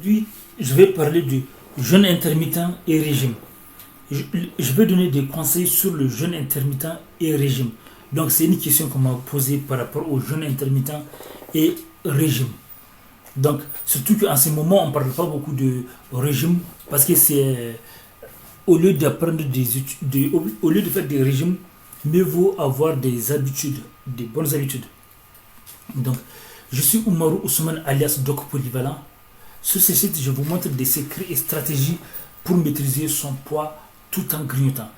Aujourd'hui, je vais parler du jeûne intermittent et régime. Je vais donner des conseils sur le jeûne intermittent et régime. Donc, c'est une question qu'on m'a posée par rapport au jeûne intermittent et régime. Donc, surtout qu'en ce moment, on ne parle pas beaucoup de régime parce que c'est au lieu d'apprendre au lieu de faire des régimes, mieux vaut avoir des habitudes, des bonnes habitudes. Donc, je suis Oumarou Ousmane alias Doc Polyvalent. Sur ce site, je vous montre des secrets et stratégies pour maîtriser son poids tout en grignotant.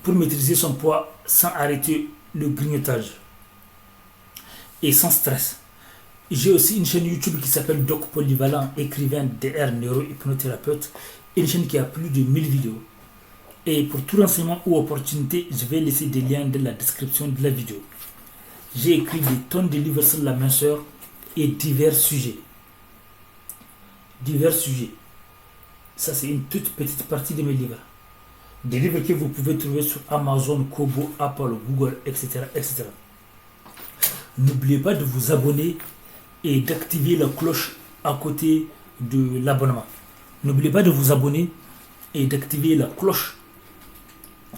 Pour maîtriser son poids sans arrêter le grignotage et sans stress. J'ai aussi une chaîne YouTube qui s'appelle Doc Polyvalent, écrivain DR neuro-hypnothérapeute, une chaîne qui a plus de 1000 vidéos. Et pour tout renseignement ou opportunité, je vais laisser des liens dans la description de la vidéo. J'ai écrit des tonnes de livres sur la minceur et divers sujets. Ça, c'est une toute petite partie de mes livres. Des livres que vous pouvez trouver sur Amazon, Kobo, Apple, Google, etc. etc. N'oubliez pas de vous abonner et d'activer la cloche à côté de l'abonnement. N'oubliez pas de vous abonner et d'activer la cloche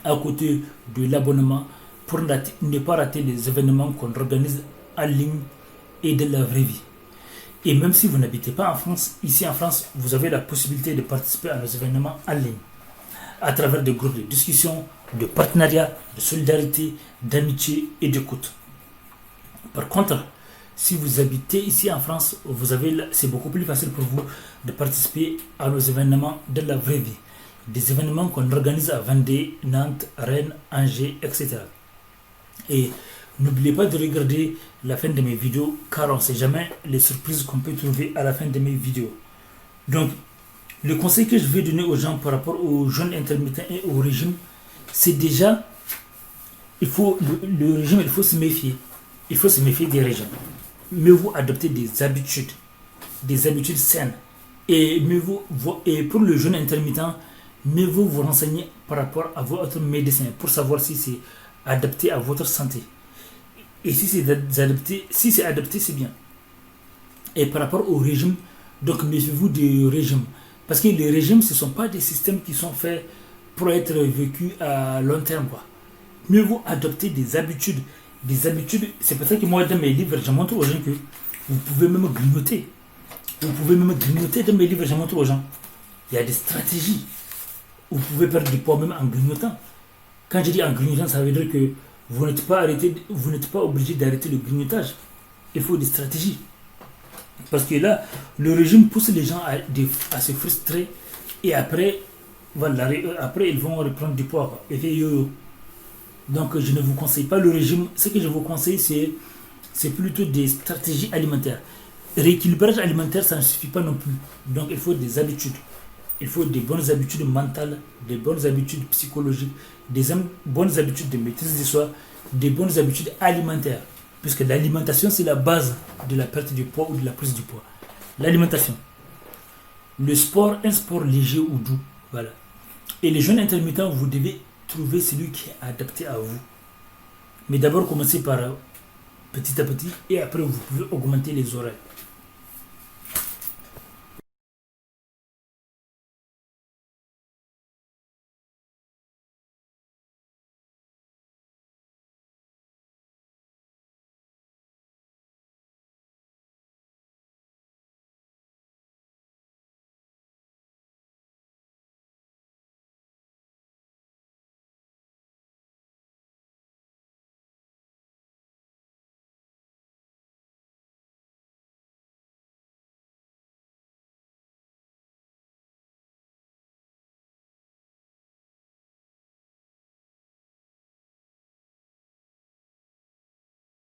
à côté de l'abonnement pour ne pas rater les événements qu'on organise en ligne et de la vraie vie. Et même si vous n'habitez pas en France, ici en France, vous avez la possibilité de participer à nos événements en ligne à travers des groupes de discussion, de partenariat, de solidarité, d'amitié et d'écoute. Par contre, si vous habitez ici en France, c'est beaucoup plus facile pour vous de participer à nos événements de la vraie vie. Des événements qu'on organise à Vendée, Nantes, Rennes, Angers, etc. Et n'oubliez pas de regarder la fin de mes vidéos car on ne sait jamais les surprises qu'on peut trouver à la fin de mes vidéos. Donc, le conseil que je vais donner aux gens par rapport au jeûne intermittent et au régime, c'est déjà, le régime, il faut se méfier. Il faut se méfier des régimes. Mieux vaut adopter des habitudes saines. Et pour le jeûne intermittent, mieux vaut vous renseigner par rapport à votre médecin pour savoir si c'est adapté à votre santé. Et si c'est adapté, c'est bien. Et par rapport au régime, donc méfiez-vous des régimes. Parce que les régimes, ce ne sont pas des systèmes qui sont faits pour être vécus à long terme, quoi. Mieux vaut adopter des habitudes. C'est pour ça que moi, dans mes livres, je montre aux gens que vous pouvez même grignoter. Dans mes livres, je montre aux gens. Il y a des stratégies. Vous pouvez perdre du poids même en grignotant. Quand je dis en grignotant, ça veut dire que vous n'êtes pas obligé d'arrêter le grignotage. Il faut des stratégies. Parce que là, le régime pousse les gens à se frustrer et après, ils vont reprendre du poids, quoi. Effet yo-yo. Donc, je ne vous conseille pas le régime. Ce que je vous conseille, c'est plutôt des stratégies alimentaires. Rééquilibrage alimentaire, ça ne suffit pas non plus. Donc, il faut des habitudes. Il faut des bonnes habitudes mentales, des bonnes habitudes psychologiques, des bonnes habitudes de maîtrise de soi, des bonnes habitudes alimentaires. Puisque l'alimentation, c'est la base de la perte du poids ou de la prise du poids. L'alimentation. Le sport, un sport léger ou doux. Voilà. Et les jeûnes intermittents, vous devez trouver celui qui est adapté à vous. Mais d'abord, commencez par petit à petit et après, vous pouvez augmenter les horaires.